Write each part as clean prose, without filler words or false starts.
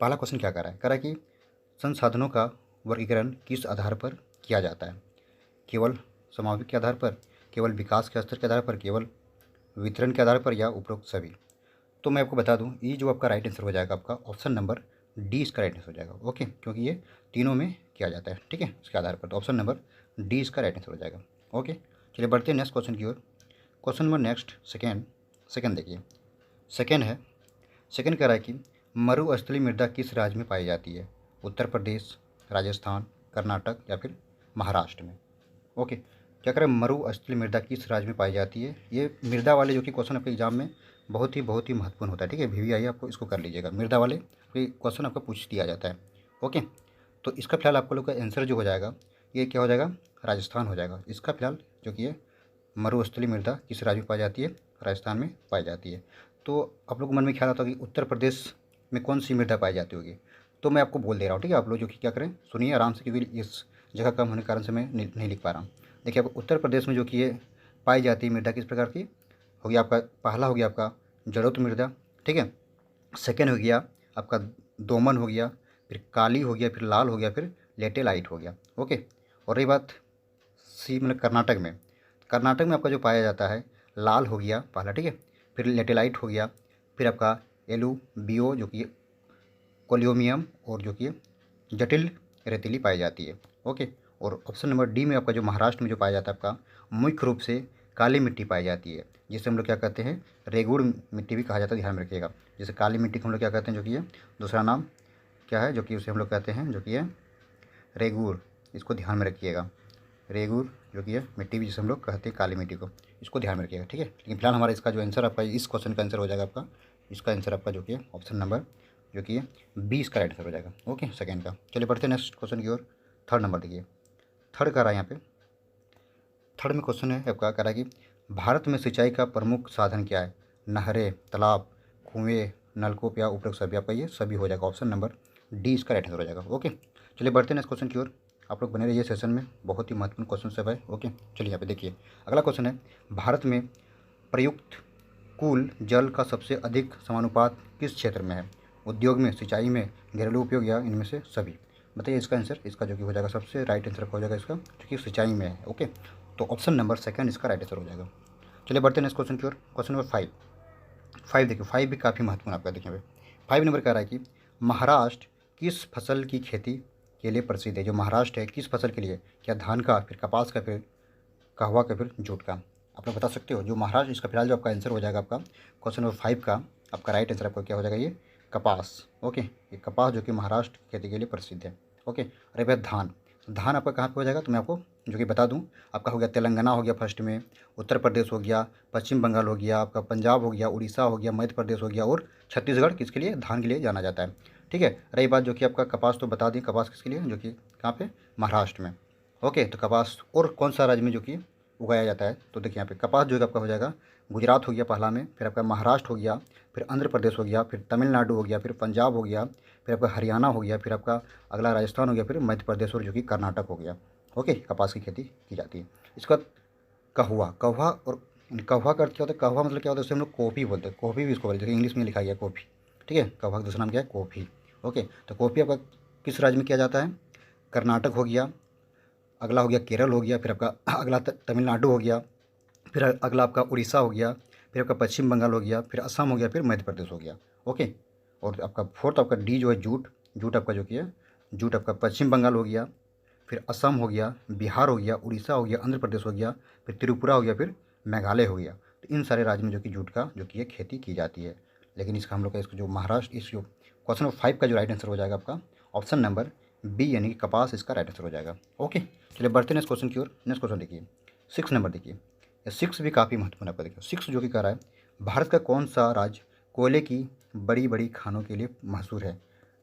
पहला क्वेश्चन क्या कह रहा है कि संसाधनों का वर्गीकरण किस आधार पर किया जाता है? केवल समावेश के आधार पर, केवल विकास के स्तर के आधार पर, केवल वितरण के आधार पर, या उपरोक्त सभी? तो मैं आपको बता दूं, ये जो आपका राइट आंसर हो जाएगा आपका ऑप्शन नंबर डी इसका राइट आंसर हो जाएगा। ओके, क्योंकि ये तीनों में किया जाता है, ठीक है, इसके आधार पर। तो ऑप्शन नंबर डी इसका राइट आंसर हो जाएगा। ओके, चलिए बढ़ते हैं नेक्स्ट क्वेश्चन की ओर। क्वेश्चन नंबर नेक्स्ट सेकेंड देखिए। सेकेंड है, सेकेंड कह रहा है कि मरुस्थलीय मृदा किस राज्य में पाई जाती है? उत्तर प्रदेश, राजस्थान, कर्नाटक या फिर महाराष्ट्र में? ओके, क्या करें, मरुस्थलीय मृदा किस राज्य में पाई जाती है? ये मृदा वाले जो कि क्वेश्चन आपके एग्जाम में बहुत ही महत्वपूर्ण होता है, ठीक है। VVI आपको इसको कर लीजिएगा, मृदा वाले क्वेश्चन आपका पूछ दिया जाता है। ओके, तो इसका फिलहाल आपको लोग का आंसर जो हो जाएगा, ये क्या हो जाएगा, राजस्थान हो जाएगा। इसका फिलहाल जो कि है मरुस्थलीय मृदा किस राज्य में पाई जाती है? राजस्थान में पाई जाती है। तो आप लोग को मन में ख्याल आता होगा कि उत्तर प्रदेश में कौन सी मृदा पाई जाती होगी, तो मैं आपको बोल दे रहा हूँ, ठीक है। आप लोग जो कि क्या करें, सुनिए आराम से, क्योंकि इस जगह कम होने के कारण से मैं नहीं लिख पा रहा हूँ। देखिए, आपको उत्तर प्रदेश में जो कि ये पाई जाती है मृदा किस प्रकार की होगी, आपका पहला हो गया आपका जलोढ़ मृदा, ठीक है। सेकेंड हो गया आपका दोमन हो गया, फिर काली हो गया, फिर लाल हो गया, फिर लेटेलाइट हो गया। ओके, और रही बात सी मतलब कर्नाटक में आपका जो पाया जाता है लाल हो गया पहला, ठीक है, फिर लेटेलाइट हो गया, फिर आपका एलुबियो जो कि कोलियोमियम, और जो कि जटिल रेतीली पाई जाती है। ओके, और ऑप्शन नंबर डी में आपका जो महाराष्ट्र में जो पाया जाता है आपका मुख्य रूप से काली मिट्टी पाई जाती है, जिसे हम लोग क्या कहते हैं, रेगुड़ मिट्टी भी कहा जाता है, ध्यान में रखिएगा। जैसे काली मिट्टी को हम लोग क्या कहते हैं, जो कि ये दूसरा नाम क्या है, जो कि उसे हम लोग कहते हैं, जो कि है रेगुड़, इसको ध्यान में रखिएगा। रेगुड़ जो कि है मिट्टी भी जिसे हम लोग कहते हैं काली मिट्टी को, इसको ध्यान में रखिएगा, ठीक है। लेकिन फिलहाल हमारा इसका जो आंसर आपका इस क्वेश्चन का आंसर हो जाएगा आपका, इसका आंसर आपका जो कि है ऑप्शन नंबर जो कि है 20 का राइट आंसर हो जाएगा। ओके, सेकेंड का। चलिए बढ़ते हैं नेक्स्ट क्वेश्चन की ओर। थर्ड नंबर देखिए, थर्ड का रहा है यहाँ पे, थर्ड में क्वेश्चन है आपका कह रहा है कि भारत में सिंचाई का प्रमुख साधन क्या है? नहरें, तालाब, कुएँ, नलकूप या उपरोक्त सभी? आपका ये सभी हो जाएगा, ऑप्शन नंबर डी इसका राइट आंसर हो जाएगा। ओके, चलिए बढ़ते हैं नेक्स्ट क्वेश्चन की ओर। आप लोग बने रहिए सेशन में, बहुत ही महत्वपूर्ण क्वेश्चन सब है। ओके, चलिए यहाँ पे देखिए, अगला क्वेश्चन है, भारत में प्रयुक्त कुल जल का सबसे अधिक समानुपात किस क्षेत्र में है? उद्योग में, सिंचाई में, घरेलू उपयोग, या इनमें से सभी? बताइए इसका आंसर। इसका जो कि हो जाएगा सबसे राइट आंसर हो जाएगा इसका, जो कि सिंचाई में है। ओके, तो ऑप्शन नंबर सेकंड इसका राइट आंसर हो जाएगा। चलिए बढ़ते हैं नेक्स्ट क्वेश्चन की ओर। क्वेश्चन नंबर फाइव देखिए, फाइव भी काफ़ी महत्वपूर्ण आपका देखिए। 5 नंबर कह रहा है कि महाराष्ट्र किस फसल की खेती के लिए प्रसिद्ध है? जो महाराष्ट्र है किस फसल के लिए, क्या धान का, फिर कपास का, फिर कहवा का, फिर जूट का? आप लोग बता सकते हो जो महाराष्ट्र, इसका फिलहाल जो आपका आंसर हो जाएगा आपका क्वेश्चन नंबर 5 का, आपका राइट आंसर आपका क्या हो जाएगा, ये कपास। ओके, ये कपास जो कि महाराष्ट्र की खेती के लिए प्रसिद्ध है। ओके, अरे भाई धान, धान आपका कहाँ पे हो जाएगा, तो मैं आपको जो कि बता दूं, आपका हो गया तेलंगाना हो गया फर्स्ट में, उत्तर प्रदेश हो गया, पश्चिम बंगाल हो गया, आपका पंजाब हो गया, उड़ीसा हो गया, मध्य प्रदेश हो गया, और छत्तीसगढ़ किसके लिए, धान के लिए जाना जाता है, ठीक है। रही बात जो कि आपका कपास, तो बता दें कपास किसके लिए, जो कि कहाँ पे, महाराष्ट्र में। ओके, तो कपास और कौन सा राज्य में जो कि उगाया जाता है, तो देखिए यहाँ पे कपास जो है आपका हो जाएगा गुजरात हो गया पहला में, फिर आपका महाराष्ट्र हो गया, फिर आंध्र प्रदेश हो गया, फिर तमिलनाडु हो गया, फिर पंजाब हो गया, फिर आपका हरियाणा हो गया, फिर आपका अगला राजस्थान हो गया, फिर मध्य प्रदेश और जो कि कर्नाटक हो गया। ओके, कपास की खेती की जाती है। इसका कहवा, कहवा, और कहवा का अर्थ क्या होता है, कहवा मतलब क्या होता है, उसे हम लोग कॉफ़ी बोलते हैं, कॉफ़ी भी इसको बोलते हैं, इंग्लिश में लिखा गया कॉफ़ी, ठीक है। कहवा का दूसरा नाम क्या है, कॉफ़ी। ओके, तो कॉफ़ी आपका किस राज्य में किया जाता है? कर्नाटक हो गया, अगला हो गया केरल हो गया, फिर आपका अगला तमिलनाडु हो गया, फिर अगला आपका उड़ीसा हो गया, फिर आपका पश्चिम बंगाल हो गया, फिर असम हो गया, फिर मध्य प्रदेश हो गया। ओके, और आपका फोर्थ आपका डी जो है जूट, जूट आपका जो कि है जूट आपका पश्चिम बंगाल हो गया, फिर असम हो गया, बिहार हो गया, उड़ीसा हो गया, आंध्र प्रदेश हो गया, फिर त्रिपुरा हो गया, फिर मेघालय हो गया। तो इन सारे राज्य में जो कि जूट का जो कि ये खेती की जाती है। लेकिन इसका हम लोग का इसको जो महाराष्ट्र, इस जो क्वेश्चन नंबर 5 का जो राइट आंसर हो जाएगा आपका ऑप्शन नंबर बी, यानी कि कपास इसका राइट आंसर हो जाएगा। ओके, चलिए बढ़ते हैं नेक्स्ट क्वेश्चन की ओर। नेक्स्ट क्वेश्चन देखिए, 6 नंबर देखिए, 6 भी काफ़ी महत्वपूर्ण आपका देखिए। 6 जो कि कह रहा है, भारत का कौन सा राज्य कोयले की बड़ी बड़ी खानों के लिए मशहूर है?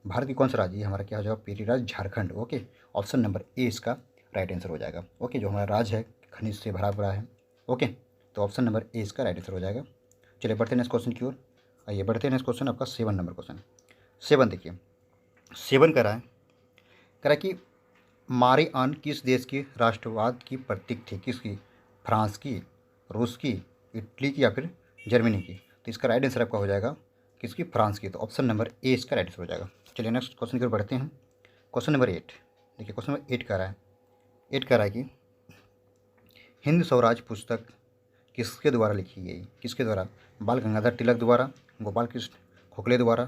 भारत की कौन सा राज्य, ये हमारा क्या हो जाएगा, पेटी राज्य Jharkhand. Okay, option number A इसका राइट आंसर हो जाएगा। ओके, जो हमारा राज्य है खनिज से भरा पड़ा है। ओके, तो ऑप्शन नंबर ए इसका राइट आंसर हो जाएगा। चलिए बढ़ते हैं नेक्स्ट क्वेश्चन की ओर। आइए बढ़ते हैं नेक्स्ट क्वेश्चन आपका 7 नंबर क्वेश्चन। 7 देखिए, 7 कह रहा है कि मारी आन किस देश की राष्ट्रवाद की प्रतीक थी? किसकी? फ्रांस की, रूस की, इटली की, या फिर जर्मनी की? तो इसका राइट आंसर आपका हो जाएगा किसकी? फ्रांस की। तो ऑप्शन नंबर ए इसका राइट आंसर हो जाएगा। चलिए नेक्स्ट क्वेश्चन की ओर बढ़ते हैं। क्वेश्चन नंबर 8 देखिए, क्वेश्चन नंबर 8 कह रहा है, 8 कह रहा है कि हिंद स्वराज पुस्तक किसके द्वारा लिखी गई? किसके द्वारा? बाल गंगाधर तिलक द्वारा, गोपाल कृष्ण गोखले द्वारा,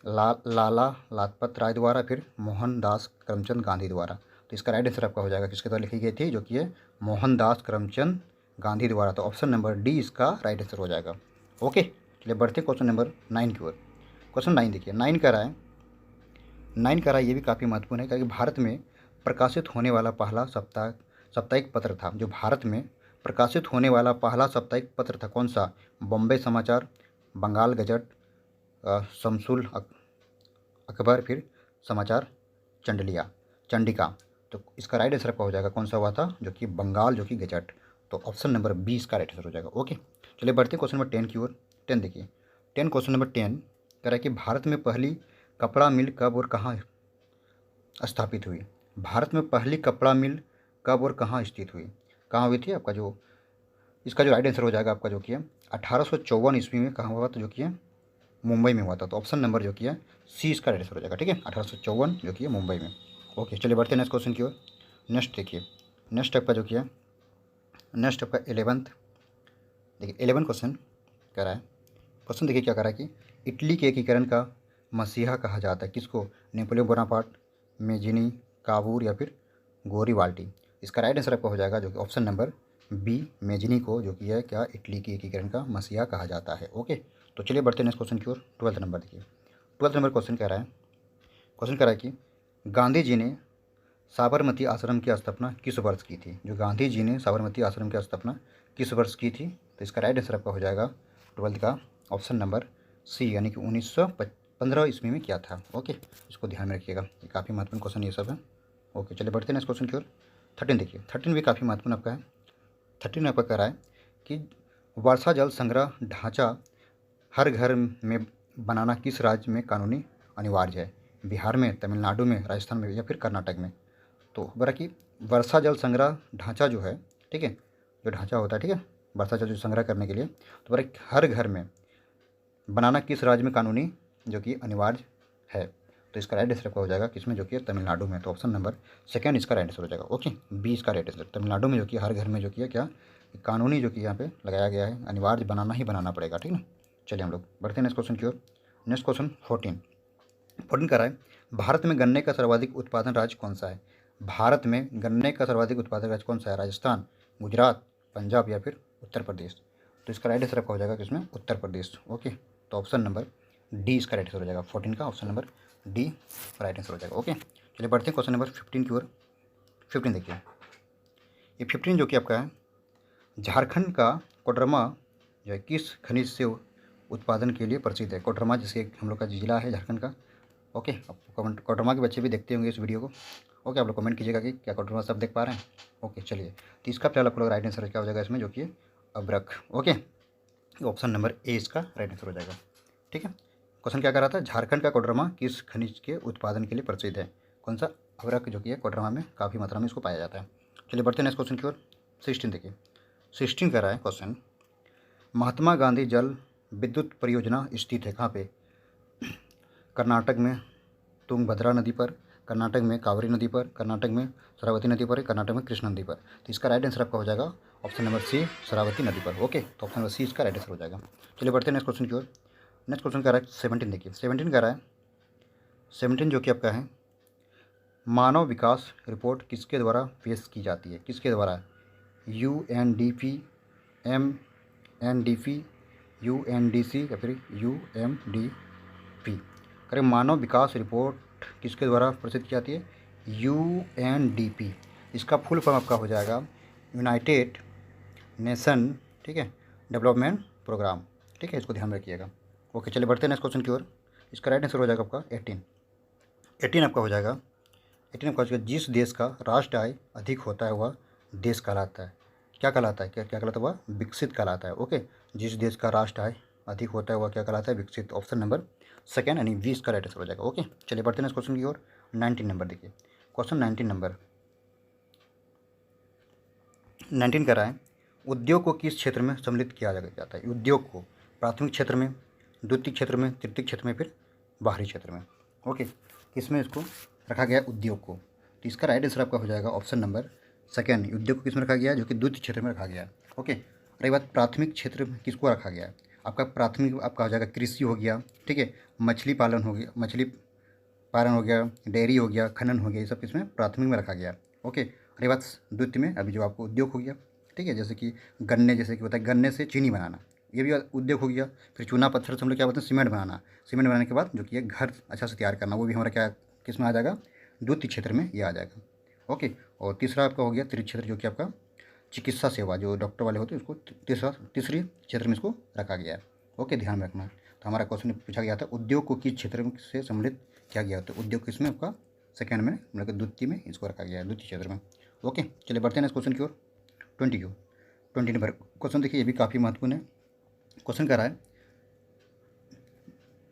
लाला लाजपत राय द्वारा, फिर मोहनदास करमचंद गांधी द्वारा। तो इसका राइट आंसर आपका हो जाएगा किसके द्वारा लिखी गई थी, जो कि है मोहनदास करमचंद गांधी द्वारा। तो ऑप्शन नंबर डी इसका राइट आंसर हो जाएगा। ओके, चलिए बढ़ते हैं क्वेश्चन नंबर 9 की ओर। क्वेश्चन 9 देखिए, 9 कह रहा है, 9 कह रहा है, ये भी काफ़ी महत्वपूर्ण है, क्योंकि भारत में प्रकाशित होने वाला पहला साप्ताहिक पत्र था। जो भारत में प्रकाशित होने वाला पहला साप्ताहिक पत्र था, कौन सा? बॉम्बे समाचार, बंगाल गजट, शमसुल अकबर, फिर समाचार चंडिका। तो इसका राइट आंसर आपका हो जाएगा कौन सा हुआ था, जो कि बंगाल, जो कि गजट। तो ऑप्शन नंबर 20 का राइट आंसर हो जाएगा। ओके, चलिए बढ़ते हैं क्वेश्चन नंबर 10 की ओर। 10 देखिए, 10 क्वेश्चन नंबर 10 कह रहा है कि भारत में पहली कपड़ा मिल कब और कहाँ स्थापित हुई? भारत में पहली कपड़ा मिल कब और कहाँ स्थित हुई? कहाँ हुई थी? आपका जो इसका जो राइट आंसर हो जाएगा आपका, जो कि है 1854 ईस्वी में कहाँ हुआ था, जो कि है मुंबई में हुआ था। तो ऑप्शन नंबर जो कि है सी इसका राइट आंसर हो जाएगा। ठीक है, 1854 जो कि है मुंबई में। ओके, चलिए बढ़ते हैं नेक्स्ट क्वेश्चन की ओर। नेक्स्ट देखिए, नेक्स्ट आपका जो कि है, नेक्स्ट आपका 11th देखिए, 11 क्वेश्चन कह रहा है। क्वेश्चन देखिए क्या कह रहा है कि इटली के एकीकरण का मसीहा कहा जाता है किसको? नेपोलियन बोनापार्ट, मेजिनी, काबूर, या फिर गोरीवाल्टी। इसका राइट आंसर आपका हो जाएगा, जो कि ऑप्शन नंबर बी मेजिनी को, जो कि है क्या, इटली के एकीकरण का मसीहा कहा जाता है। ओके, तो चलिए बढ़ते हैं नेक्स्ट क्वेश्चन की ओर। 12th नंबर देखिए, 12th नंबर क्वेश्चन कह रहा है, क्वेश्चन कह रहा है कि गांधी जी ने साबरमती आश्रम की स्थापना किस वर्ष की थी? जो गांधी जी ने साबरमती आश्रम की स्थापना किस वर्ष की थी? तो इसका राइट आंसर आपका हो जाएगा 12th का ऑप्शन नंबर सी, यानी कि 1915 ईस्वी में किया था। ओके, इसको ध्यान में रखिएगा, ये काफ़ी महत्वपूर्ण क्वेश्चन ये सब है। ओके, चलिए बढ़ते हैं नेक्स्ट क्वेश्चन की ओर। 13 देखिए, 13 भी काफ़ी महत्वपूर्ण आपका है। 13 आपका कह रहा है कि वर्षा जल संग्रह ढांचा हर घर में बनाना किस राज्य में कानूनी अनिवार्य है? बिहार में, तमिलनाडु में, राजस्थान में, या फिर कर्नाटक में? तो बरा कि वर्षा जल संग्रह ढांचा जो है, ठीक है, जो ढांचा होता है, ठीक है, वर्षा जल जो संग्रह करने के लिए, तो बरा हर घर में बनाना किस राज्य में कानूनी, जो कि अनिवार्य है? तो इसका राइट आंसर आपका हो जाएगा किसमें, जो कि तमिलनाडु में। तो ऑप्शन नंबर सेकंड इसका राइट आंसर हो जाएगा। ओके, बी इसका राइट आंसर तमिलनाडु में, जो कि हर घर में जो कि है क्या, कानूनी, जो कि यहाँ पे लगाया गया है, अनिवार्य बनाना ही बनाना पड़ेगा। ठीक है, चलिए हम लोग बढ़ते हैं नेक्स्ट क्वेश्चन की ओर। नेक्स्ट क्वेश्चन 14 कर रहा है, भारत में गन्ने का सर्वाधिक उत्पादन राज्य कौन सा है? भारत में गन्ने का सर्वाधिक उत्पादन राज्य कौन सा है? राजस्थान, गुजरात, पंजाब, या फिर उत्तर प्रदेश? तो इसका राइट आंसर आपका हो जाएगा किसमें, उत्तर प्रदेश। ओके, तो ऑप्शन नंबर डी इसका राइट आंसर हो जाएगा। 14 का option number D right answer हो जाएगा। ओके, चलिए बढ़ते हैं क्वेश्चन नंबर 15 की ओर। 15 देखिए, ये 15 जो कि आपका है, झारखंड का कोडरमा जो है किस खनिज से उत्पादन के लिए प्रसिद्ध है? कोडरमा जिसके हम लोग का जिला है झारखंड का। ओके, आप कमेंट, कोडरमा के बच्चे भी देखते होंगे इस वीडियो को। ओके, आप लोग कमेंट कीजिएगा कि क्या कोडरमा सब देख पा रहे हैं। ओके, चलिए, तो इसका फिलहाल आप लोग राइट आंसर क्या हो जाएगा इसमें, जो कि अब्रक। ओके, ऑप्शन नंबर ए इसका राइट आंसर हो जाएगा। ठीक है, क्वेश्चन क्या कर रहा था, झारखंड का कोडरमा किस खनिज के उत्पादन के लिए प्रसिद्ध है? कौन सा? अब्रक, जो कि है कोडरमा में काफ़ी मात्रा में इसको पाया जाता है। चलिए बढ़ते हैं नेक्स्ट क्वेश्चन की ओर। 16 देखिए, 16 कर रहा है क्वेश्चन, महात्मा गांधी जल विद्युत परियोजना स्थित है कहाँ पे? कर्नाटक में तुंगभद्रा नदी पर, कर्नाटक में कावेरी नदी पर, कर्नाटक में शरावती नदी पर, कर्नाटक में कृष्णा नदी पर? तो इसका राइट आंसर आपका हो जाएगा ऑप्शन नंबर सी, शरावती नदी पर। ओके, तो ऑप्शन नंबर सी इसका राइट आंसर हो जाएगा। चलिए बढ़ते हैं नेक्स्ट क्वेश्चन की ओर। नेक्स्ट क्वेश्चन कह रहा है 17 देखिए, 17 कह रहा है, 17 जो कि आपका है, मानव विकास रिपोर्ट किसके द्वारा पेश की जाती है? किसके द्वारा? UNDP, MNDP, UNDC, या फिर UMDP? करें, मानव विकास रिपोर्ट किसके द्वारा प्रसिद्ध की जाती है? UNDP। इसका फुल फॉर्म आपका हो जाएगा यूनाइटेड नेशन, ठीक है, डेवलपमेंट प्रोग्राम। ठीक है, इसको ध्यान में रखिएगा। ओके, चलिए बढ़ते हैं नेक्स्ट क्वेश्चन की ओर। इसका राइट आंसर हो जाएगा आपका 18 आपका हो जाएगा। 18 आपका हो जाएगा, जिस देश का राष्ट्र आय अधिक होता है वह देश कहलाता है। क्या कहलाता है? क्या क्या कहलाता है? वह विकसित कहलाता है। ओके, जिस देश का राष्ट्र आय अधिक होता है वह क्या कहलाता है? विकसित। ऑप्शन नंबर सेकंड यानी 20 का राइट आंसर हो जाएगा। ओके, चलिए बढ़ते हैं इस क्वेश्चन की ओर। 19 नंबर देखिए, क्वेश्चन 19 नंबर 19 कर रहा है, उद्योग को किस क्षेत्र में सम्मिलित किया जाता है? उद्योग को प्राथमिक क्षेत्र में, द्वितीय क्षेत्र में, तृतीय क्षेत्र में, फिर बाहरी क्षेत्र में? ओके, किसमें इसको रखा गया है? उद्योग को। तो इसका राइट आंसर आपका हो जाएगा ऑप्शन नंबर सेकेंड, उद्योग को किसमें रखा गया है? जो कि द्वितीय क्षेत्र में रखा गया है। ओके, रही बात प्राथमिक क्षेत्र में किसको रखा गया है? आपका प्राथमिक आपका हो जाएगा कृषि हो गया, ठीक है, मछली पालन हो गया, मछली पालन हो गया, डेयरी हो गया, खनन हो गया, ये सब किसमें? प्राथमिक में रखा गया है। ओके, रही बात द्वितीय में, अभी जो आपको उद्योग हो गया, ठीक है, जैसे कि गन्ने, जैसे कि होता है गन्ने से चीनी बनाना, ये भी उद्योग हो गया। फिर चूना पत्थर से हम लोग क्या बोलते हैं? सीमेंट बनाना। सीमेंट बनाने के बाद जो कि एक घर अच्छा से तैयार करना, वो भी हमारा क्या किस में आ जाएगा? द्वितीय क्षेत्र में ये आ जाएगा। ओके, और तीसरा आपका हो गया तृतीय क्षेत्र, जो कि आपका चिकित्सा सेवा, जो डॉक्टर वाले होते हैं उसको तीसरी क्षेत्र में इसको रखा गया है। ओके, ध्यान में रखना। तो हमारा क्वेश्चन पूछा गया था उद्योग को किस क्षेत्र में से सम्मिलित किया गया? तो उद्योग किसमें? आपका सेकेंड में, मतलब द्वितीय में इसको रखा गया है, द्वितीय क्षेत्र में। ओके, चलिए बढ़ते हैं इस क्वेश्चन की ओर। 20 नंबर क्वेश्चन देखिए, ये भी काफ़ी महत्वपूर्ण है। क्वेश्चन कह रहा है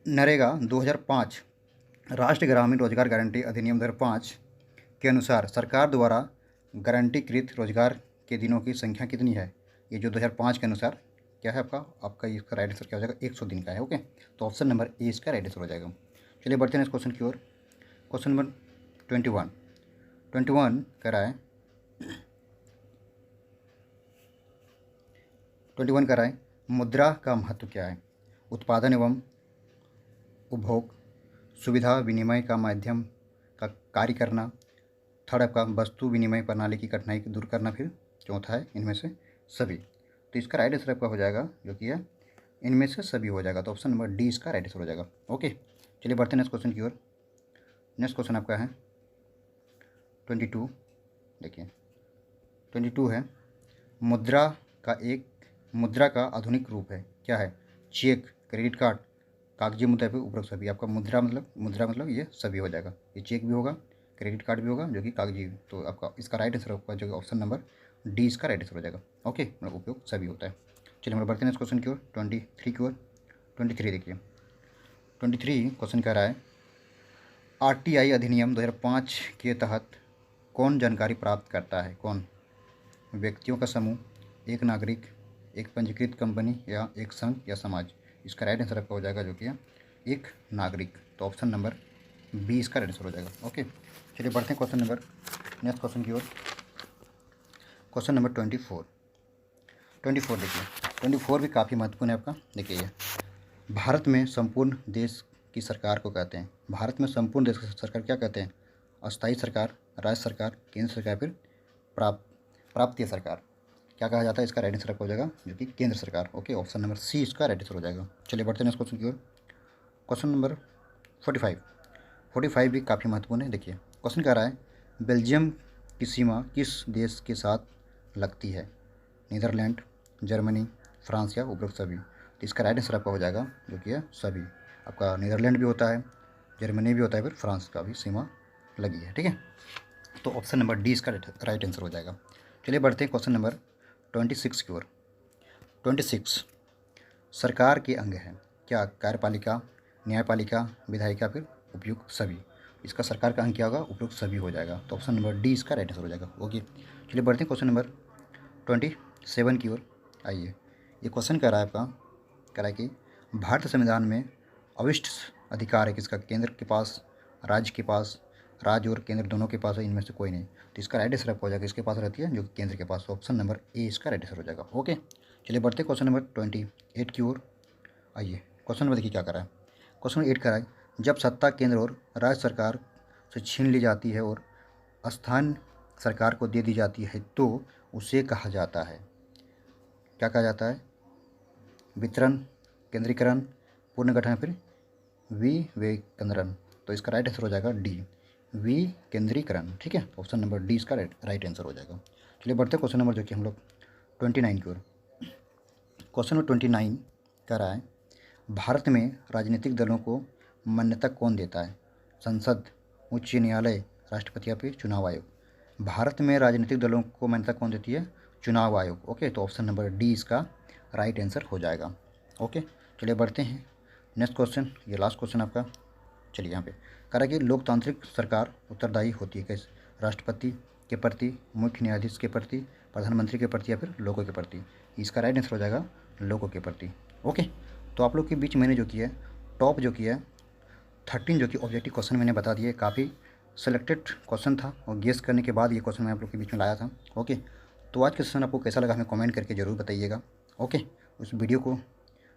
नरेगा 2005 राष्ट्रीय ग्रामीण रोजगार गारंटी अधिनियम 2005 के अनुसार सरकार द्वारा गारंटीकृत रोजगार के दिनों की संख्या कितनी है? ये जो 2005 के अनुसार क्या है आपका इसका राइट आंसर क्या हो जाएगा? 100 दिन का है। ओके, तो ऑप्शन नंबर ए इसका राइट आंसर हो जाएगा। चलिए बढ़ते हैं इस क्वेश्चन की ओर। क्वेश्चन नंबर 21 कह रहा है 21 कह रहा है मुद्रा का महत्व क्या है? उत्पादन एवं उपभोग, सुविधा विनिमय का माध्यम का कार्य करना, थर्ड आपका वस्तु विनिमय प्रणाली की कठिनाई को दूर करना, फिर चौथा है इनमें से सभी। तो इसका राइट आंसर आपका हो जाएगा जो कि है इनमें से सभी हो जाएगा। तो ऑप्शन नंबर डी इसका राइट आंसर हो जाएगा। ओके, चलिए बढ़ते हैं नेक्स्ट क्वेश्चन की ओर। नेक्स्ट क्वेश्चन आपका है 22। देखिए 22 है मुद्रा का आधुनिक रूप है क्या है? चेक, क्रेडिट कार्ड, कागजी मुद्रा पे उपरोक्त सभी। आपका मुद्रा मतलब ये सभी हो जाएगा। ये चेक भी होगा, क्रेडिट कार्ड भी होगा, जो कि कागजी। तो आपका इसका राइट आंसर होगा जो कि ऑप्शन नंबर डी इसका राइट आंसर हो जाएगा। ओके, मतलब उपयोग सभी होता है। चलिए हम बढ़ते हैं इस क्वेश्चन की ओर 23 की ओर। 23 देखिए 23 क्वेश्चन कह रहा है आरटीआई अधिनियम 2005 के तहत कौन जानकारी प्राप्त करता है? कौन? व्यक्तियों का समूह, एक नागरिक, एक पंजीकृत कंपनी, या एक संघ या समाज। इसका राइट आंसर आपका हो जाएगा जो कि है एक नागरिक। तो ऑप्शन नंबर बी इसका राइट आंसर हो जाएगा। ओके, चलिए बढ़ते हैं क्वेश्चन नंबर नेक्स्ट क्वेश्चन की ओर। क्वेश्चन नंबर 24 देखिए 24 भी काफ़ी महत्वपूर्ण है आपका। देखिए ये भारत में संपूर्ण देश की सरकार को कहते हैं। भारत में संपूर्ण देश की सरकार क्या कहते हैं? अस्थायी सरकार, राज्य सरकार, केंद्र सरकार, फिर प्राप्तीय सरकार। क्या कहा जाता है? इसका राइट आंसर आपका हो जाएगा जो कि केंद्र सरकार। ओके, ऑप्शन नंबर सी इसका राइट आंसर हो जाएगा। चलिए बढ़ते हैं इस क्वेश्चन की ओर। क्वेश्चन नंबर 45 भी काफ़ी महत्वपूर्ण है। देखिए क्वेश्चन कह रहा है बेल्जियम की सीमा किस देश के साथ लगती है? नीदरलैंड, जर्मनी, फ्रांस, या उपरोक्त सभी। तो इसका राइट आंसर आपका हो जाएगा जो कि है सभी। आपका नीदरलैंड भी होता है, जर्मनी भी होता है, फिर फ्रांस का भी सीमा लगी है। ठीक है, तो ऑप्शन नंबर डी इसका राइट आंसर हो जाएगा। चलिए बढ़ते हैं क्वेश्चन नंबर 26 की ओर। 26 सरकार के अंग है क्या? कार्यपालिका, न्यायपालिका, विधायिका, फिर उपयुक्त सभी। इसका सरकार का अंग क्या होगा? उपयुक्त सभी हो जाएगा। तो ऑप्शन नंबर डी इसका राइट आंसर हो जाएगा। ओके, चलिए बढ़ते हैं क्वेश्चन नंबर 27 की ओर। आइए, ये क्वेश्चन कह रहा है आपका, कह रहा है कि भारत संविधान में अविष्ट अधिकार है किसका? केंद्र के पास, राज्य के पास, राज्य और केंद्र दोनों के पास है, इनमें से कोई नहीं। तो इसका राइट आंसर आपको हो जाएगा इसके पास रहती है जो कि केंद्र के पास। ऑप्शन नंबर ए इसका राइट आंसर हो जाएगा। ओके, चलिए बढ़ते हैं क्वेश्चन नंबर 28 की ओर। आइए, क्वेश्चन नंबर देखिए क्या कर रहा है। क्वेश्चन 8 कर रहा है जब सत्ता केंद्र और राज्य सरकार से छीन ली जाती है और स्थानीय सरकार को दे दी जाती है तो उसे कहा जाता है, क्या कहा जाता है? वितरण, केंद्रीकरण, पुनर्गठन, फिर विवेकीकरण। तो इसका राइट आंसर हो जाएगा डी, विकेंद्रीकरण। ठीक है, ऑप्शन नंबर डी इसका राइट आंसर हो जाएगा। चलिए बढ़ते हैं क्वेश्चन नंबर जो कि हम लोग 29 की ओर। क्वेश्चन नंबर 29 कह रहा है भारत में राजनीतिक दलों को मान्यता कौन देता है? संसद, उच्च न्यायालय, राष्ट्रपति, या फिर चुनाव आयोग। भारत में राजनीतिक दलों को मान्यता कौन देती है? चुनाव आयोग। ओके, तो ऑप्शन नंबर डी इसका राइट आंसर हो जाएगा। ओके, चलिए बढ़ते हैं नेक्स्ट क्वेश्चन। ये लास्ट क्वेश्चन आपका। चलिए यहाँ पे कह रहा है कि लोकतांत्रिक सरकार उत्तरदायी होती है कैसे? राष्ट्रपति के प्रति, मुख्य न्यायाधीश के प्रति, प्रधानमंत्री के प्रति, या फिर लोगों के प्रति। इसका राइट आंसर हो जाएगा लोगों के प्रति। ओके, तो आप लोग के बीच मैंने जो किया है टॉप जो किया है 13 जो कि ऑब्जेक्टिव क्वेश्चन मैंने बता दिए, काफ़ी सेलेक्टेड क्वेश्चन था और गेस करने के बाद ये क्वेश्चन मैं आप लोग के बीच में लाया था। ओके, तो आज का सेशन आपको कैसा लगा हमें कमेंट करके ज़रूर बताइएगा। ओके, उस वीडियो को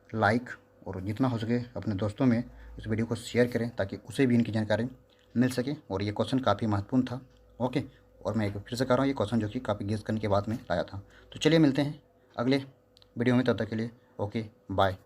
लाइक और जितना हो सके अपने दोस्तों में इस वीडियो को शेयर करें ताकि उसे भी इनकी जानकारी मिल सके। और ये क्वेश्चन काफ़ी महत्वपूर्ण था। ओके, और मैं एक बार फिर से कर रहा हूँ, ये क्वेश्चन जो कि काफ़ी गेस करने के बाद में लाया था। तो चलिए मिलते हैं अगले वीडियो में, तब तक के लिए ओके बाय।